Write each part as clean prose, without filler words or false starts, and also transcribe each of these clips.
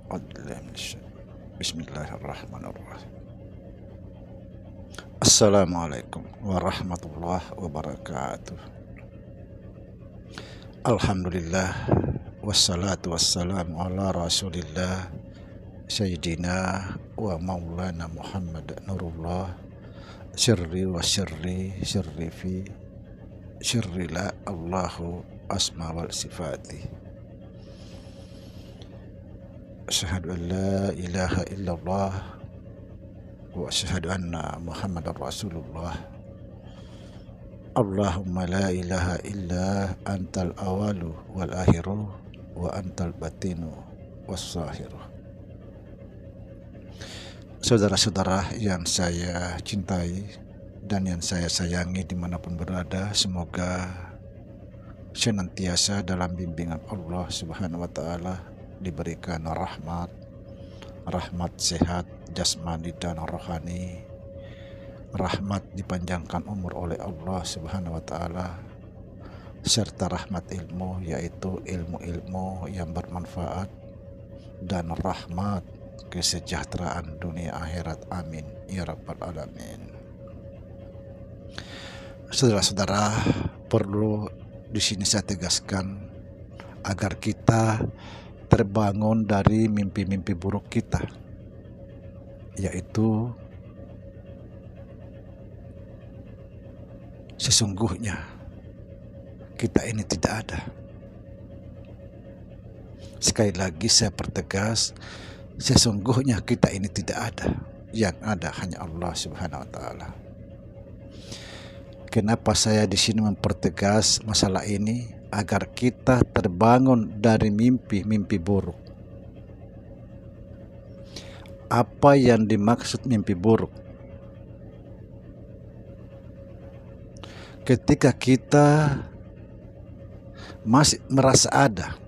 Bismillahirrahmanirrahim. Assalamualaikum warahmatullahi wabarakatuh. Alhamdulillah, wassalatu wassalamu ala rasulillah Sayyidina wa maulana Muhammad Nurullah sirri wa sirri fi sirri la Allahu asma wal sifati. Asyhadu an la ilaha illallah wa asyhadu anna Muhammadar Rasulullah. Allahumma la ilaha illa antal awalu wal akhiru wa antal batinu was zahiru. Saudara-saudara yang saya cintai dan yang saya sayangi dimanapun berada, semoga senantiasa dalam bimbingan Allah Subhanahu wa Ta'ala, diberikan rahmat sehat jasmani dan rohani, rahmat dipanjangkan umur oleh Allah Subhanahu wa Ta'ala, serta rahmat ilmu, yaitu ilmu-ilmu yang bermanfaat, dan rahmat kesejahteraan dunia akhirat. Amin ya rabbal alamin. Saudara-saudara, perlu di sini saya tegaskan agar kita terbangun dari mimpi-mimpi buruk kita, yaitu sesungguhnya kita ini tidak ada. Sekali lagi saya pertegas, sesungguhnya kita ini tidak ada. Yang ada hanya Allah Subhanahu wa Ta'ala. Kenapa saya di sini mempertegas masalah ini? Agar kita terbangun dari mimpi-mimpi buruk. Apa yang dimaksud mimpi buruk? Ketika kita masih merasa ada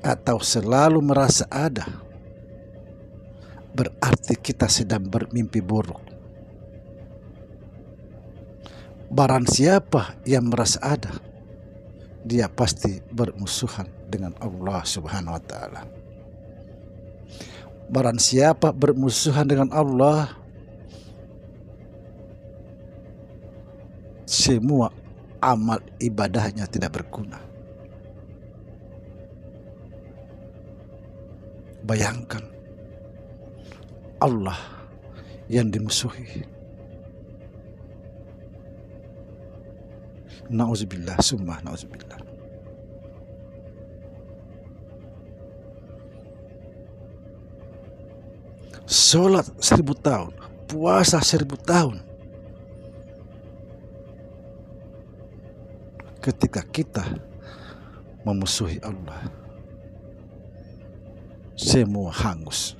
atau selalu merasa ada, berarti kita sedang bermimpi buruk. Barang siapa yang merasa ada, dia pasti bermusuhan dengan Allah Subhanahu wa Ta'ala. Barang siapa bermusuhan dengan Allah, semua amal ibadahnya tidak berguna. Bayangkan Allah yang dimusuhi. Na'udzubillah, summa na'udzubillah. Sholat 1000 tahun, puasa 1000 tahun. Ketika kita memusuhi Allah, semua hangus,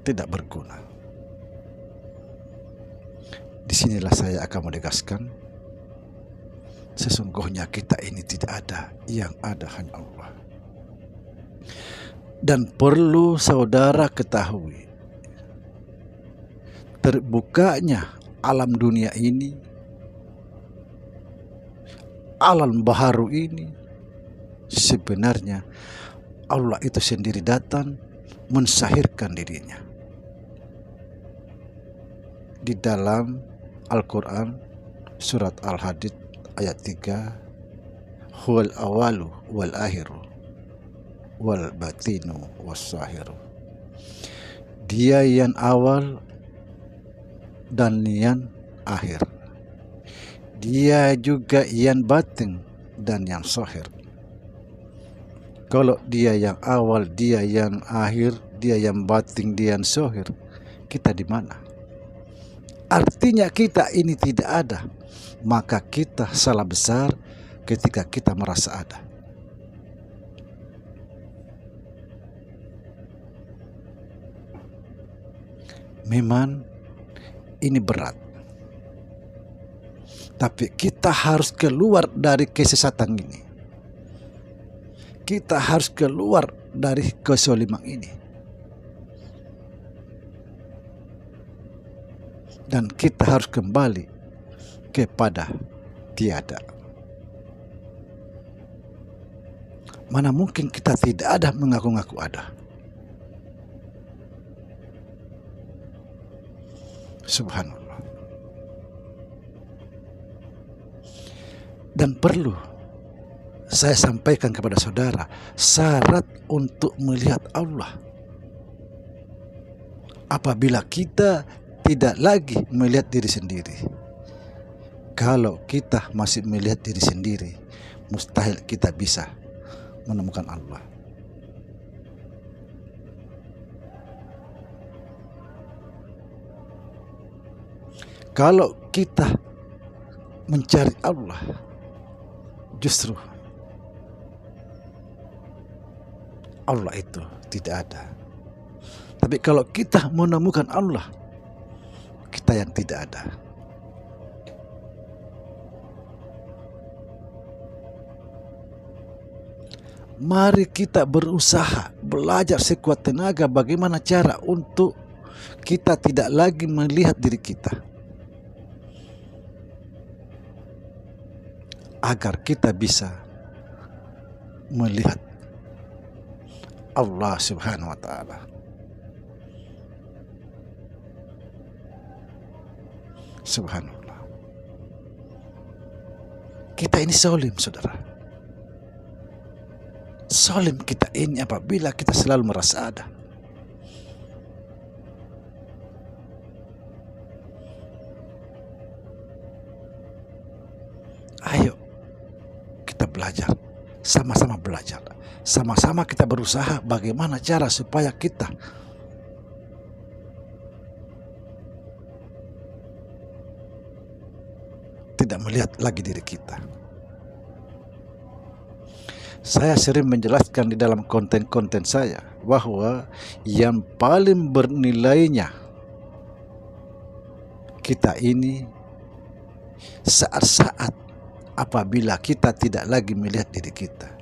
tidak berguna. Disinilah saya akan menegaskan, sesungguhnya kita ini tidak ada, yang ada hanya Allah. Dan perlu saudara ketahui, terbukanya alam dunia ini, alam baharu ini, sebenarnya Allah itu sendiri datang mensahirkan dirinya. Di dalam Al-Quran surat Al-Hadid ayat 3, huwal awalu wal akhiru wal batinu was zahiru. Dia yang awal dan yang akhir. Dia juga yang batin dan yang zahir. Kalau dia yang awal, dia yang akhir, dia yang batin, dia yang zahir, kita di mana? Artinya kita ini tidak ada. Maka kita salah besar ketika kita merasa ada. Memang ini berat, tapi kita harus keluar dari kesesatan ini. Kita harus keluar dari kezaliman ini. Dan kita harus kembali kepada tiada. Mana mungkin kita tidak ada mengaku-ngaku ada. Subhanallah. Dan perlu saya sampaikan kepada saudara, syarat untuk melihat Allah apabila kita tidak lagi melihat diri sendiri. Kalau kita masih melihat diri sendiri, mustahil kita bisa menemukan Allah. Kalau kita mencari Allah, justru Allah itu tidak ada. Tapi kalau kita menemukan Allah, kita yang tidak ada. Mari kita berusaha, belajar sekuat tenaga bagaimana cara untuk kita tidak lagi melihat diri kita, agar kita bisa melihat Allah Subhanahu wa Ta'ala. Subhanallah. Kita ini zalim, saudara. Zalim kita ini apabila kita selalu merasa ada. Ayo kita belajar, sama-sama belajar, sama-sama kita berusaha bagaimana cara supaya kita tidak melihat lagi diri kita. Saya sering menjelaskan di dalam konten-konten saya bahwa yang paling bernilainya kita ini saat-saat apabila kita tidak lagi melihat diri kita.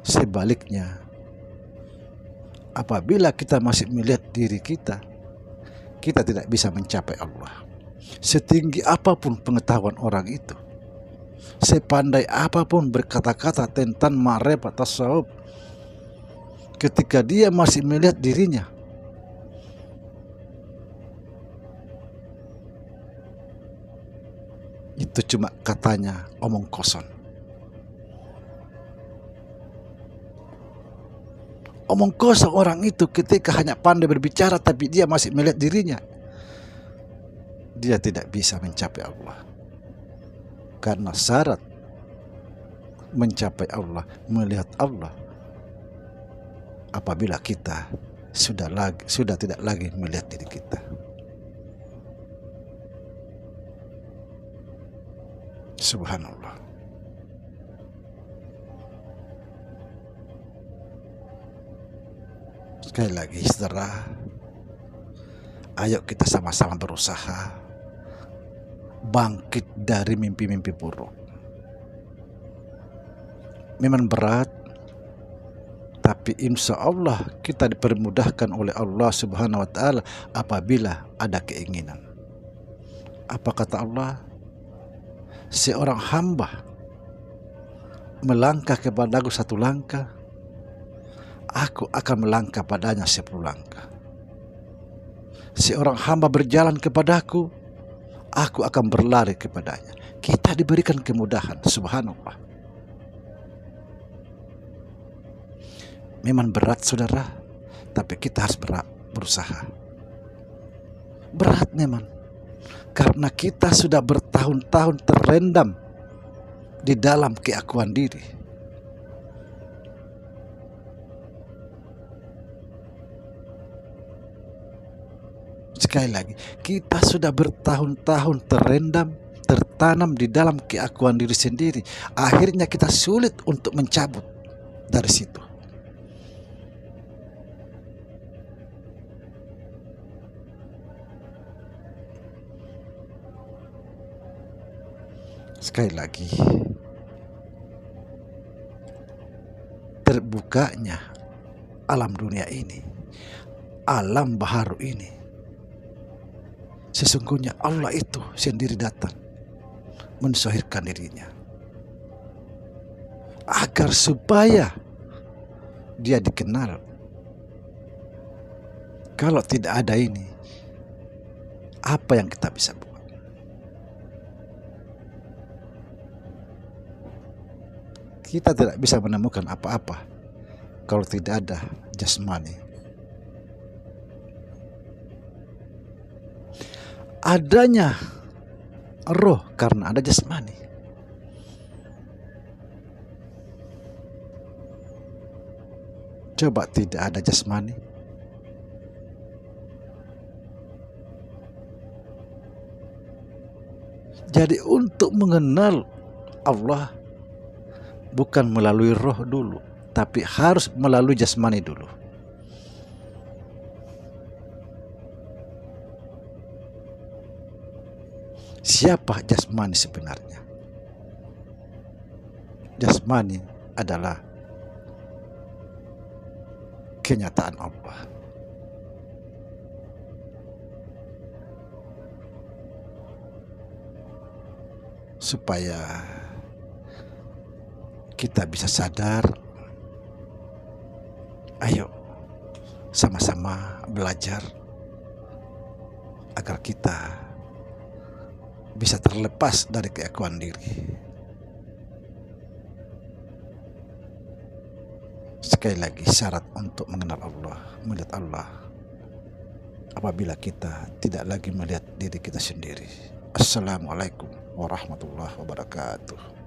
Sebaliknya, apabila kita masih melihat diri kita, kita tidak bisa mencapai Allah. Setinggi apapun pengetahuan orang itu, sepandai apapun berkata-kata tentang ma'rifat tasawuf, ketika dia masih melihat dirinya, itu cuma katanya omong kosong. Omong kosong orang itu ketika hanya pandai berbicara tapi dia masih melihat dirinya, dia tidak bisa mencapai Allah. Karena syarat mencapai Allah, melihat Allah, apabila kita sudah tidak lagi melihat diri kita. Subhanallah. Sekali lagi, saudara, ayo kita sama-sama berusaha bangkit dari mimpi-mimpi buruk. Memang berat, tapi insya Allah kita dipermudahkan oleh Allah Subhanahu wa Ta'ala apabila ada keinginan. Apa kata Allah? Seorang hamba melangkah kepadaku satu langkah, aku akan melangkah padanya 10 langkah. Seorang hamba berjalan kepadaku, aku akan berlari kepadanya. Kita diberikan kemudahan, subhanallah. Memang berat, saudara, tapi kita harus berusaha. Berat memang, karena kita sudah bertahun-tahun terendam di dalam keakuan diri. Sekali lagi, kita sudah bertahun-tahun tertanam di dalam keakuan diri sendiri. Akhirnya kita sulit untuk mencabut dari situ. Sekali lagi, terbukanya alam dunia ini, alam baharu ini, sesungguhnya Allah itu sendiri datang mensyahirkan dirinya agar supaya dia dikenal. Kalau tidak ada ini, apa yang kita bisa buat? Kita tidak bisa menemukan apa-apa kalau tidak ada jasmani. Adanya roh karena ada jasmani. Coba tidak ada jasmani, jadi untuk mengenal Allah bukan melalui roh dulu, tapi harus melalui jasmani dulu. Siapa jasmani sebenarnya? Jasmani adalah kenyataan Allah. Supaya kita bisa sadar, ayo sama-sama belajar agar kita bisa terlepas dari keakuan diri. Sekali lagi, syarat untuk mengenal Allah, melihat Allah, apabila kita tidak lagi melihat diri kita sendiri. Assalamualaikum warahmatullahi wabarakatuh.